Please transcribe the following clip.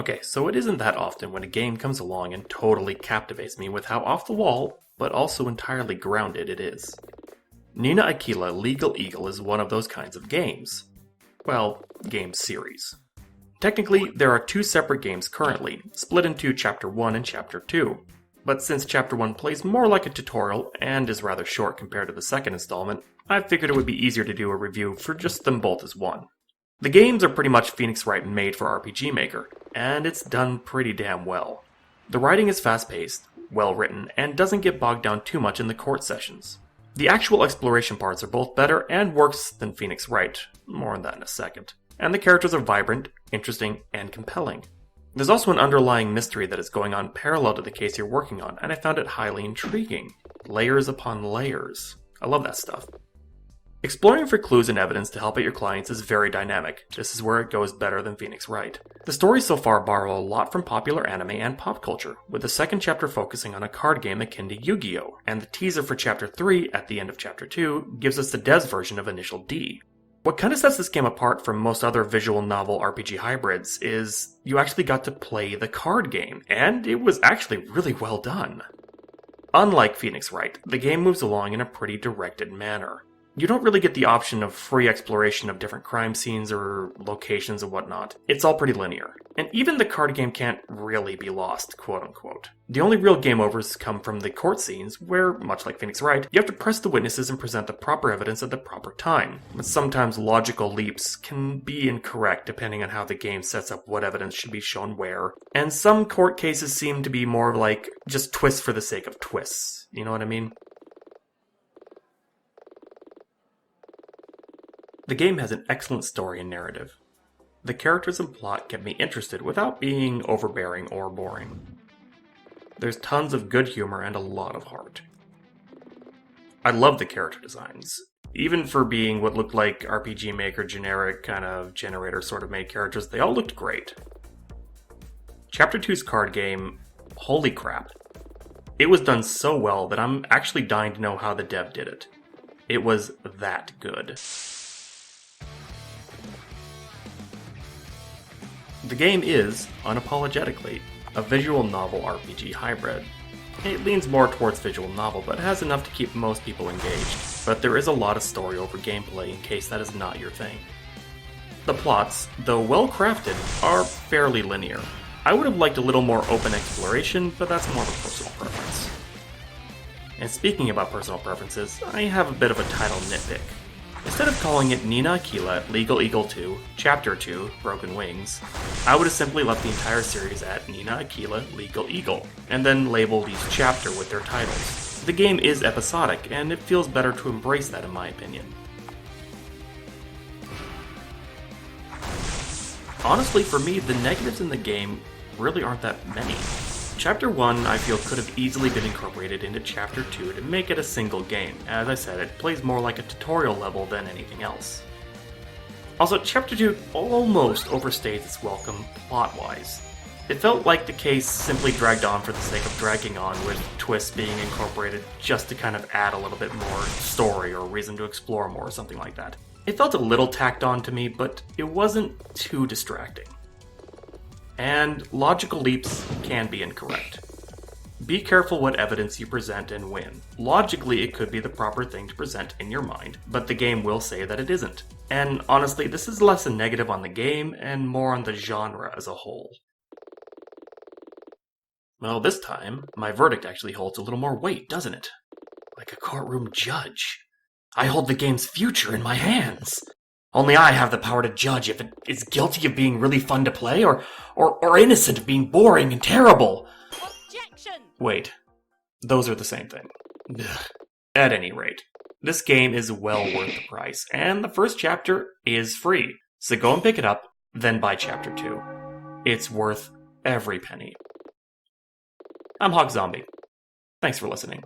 Okay, so it isn't that often when a game comes along and totally captivates me with how off the wall, but also entirely grounded it is. Nina Aquila Legal Eagle is one of those kinds of games. Well, game series. Technically, there are two separate games currently, split into Chapter 1 and Chapter 2. But since Chapter 1 plays more like a tutorial and is rather short compared to the second installment, I figured it would be easier to do a review for just them both as one. The games are pretty much Phoenix Wright made for RPG Maker, and it's done pretty damn well. The writing is fast-paced, well-written, and doesn't get bogged down too much in the court sessions. The actual exploration parts are both better and worse than Phoenix Wright, more on that in a second. And the characters are vibrant, interesting, and compelling. There's also an underlying mystery that is going on parallel to the case you're working on, and I found it highly intriguing. Layers upon layers. I love that stuff. Exploring for clues and evidence to help out your clients is very dynamic. This is where it goes better than Phoenix Wright. The stories so far borrow a lot from popular anime and pop culture, with the second chapter focusing on a card game akin to Yu-Gi-Oh! And the teaser for Chapter 3 at the end of Chapter 2 gives us the devs version of Initial D. What kind of sets this game apart from most other visual novel RPG hybrids is you actually got to play the card game, and it was actually really well done. Unlike Phoenix Wright, the game moves along in a pretty directed manner. You don't really get the option of free exploration of different crime scenes or locations and whatnot. It's all pretty linear. And even the card game can't really be lost, quote unquote. The only real game overs come from the court scenes where, much like Phoenix Wright, you have to press the witnesses and present the proper evidence at the proper time. But sometimes logical leaps can be incorrect depending on how the game sets up what evidence should be shown where. And some court cases seem to be more like just twists for the sake of twists. You know what I mean? The game has an excellent story and narrative. The characters and plot kept me interested without being overbearing or boring. There's tons of good humor and a lot of heart. I love the character designs. Even for being what looked like RPG Maker generic kind of generator sort of made characters, they all looked great. Chapter 2's card game, holy crap. It was done so well that I'm actually dying to know how the dev did it. It was that good. The game is, unapologetically, a visual novel RPG hybrid. It leans more towards visual novel, but has enough to keep most people engaged. But there is a lot of story over gameplay in case that is not your thing. The plots, though well crafted, are fairly linear. I would have liked a little more open exploration, but that's more of a personal preference. And speaking about personal preferences, I have a bit of a title nitpick. Instead of calling it Nina Aquila Legal Eagle 2, Chapter 2, Broken Wings, I would have simply left the entire series at Nina Aquila Legal Eagle, and then labeled each chapter with their titles. The game is episodic, and it feels better to embrace that in my opinion. Honestly, for me, the negatives in the game really aren't that many. Chapter 1, I feel, could have easily been incorporated into Chapter 2 to make it a single game. As I said, it plays more like a tutorial level than anything else. Also, Chapter 2 almost overstays its welcome plot-wise. It felt like the case simply dragged on for the sake of dragging on, with twists being incorporated just to kind of add a little bit more story or reason to explore more or something like that. It felt a little tacked on to me, but it wasn't too distracting. And logical leaps can be incorrect. Be careful what evidence you present and when. Logically, it could be the proper thing to present in your mind, but the game will say that it isn't. And honestly, this is less a negative on the game and more on the genre as a whole. Well, this time, my verdict actually holds a little more weight, doesn't it? Like a courtroom judge. I hold the game's future in my hands. Only I have the power to judge if it is guilty of being really fun to play or innocent of being boring and terrible. Objection! Wait, those are the same thing. Ugh. At any rate, this game is well worth the price, and the first chapter is free. So go and pick it up, then buy Chapter 2. It's worth every penny. I'm HawkZombie. Thanks for listening.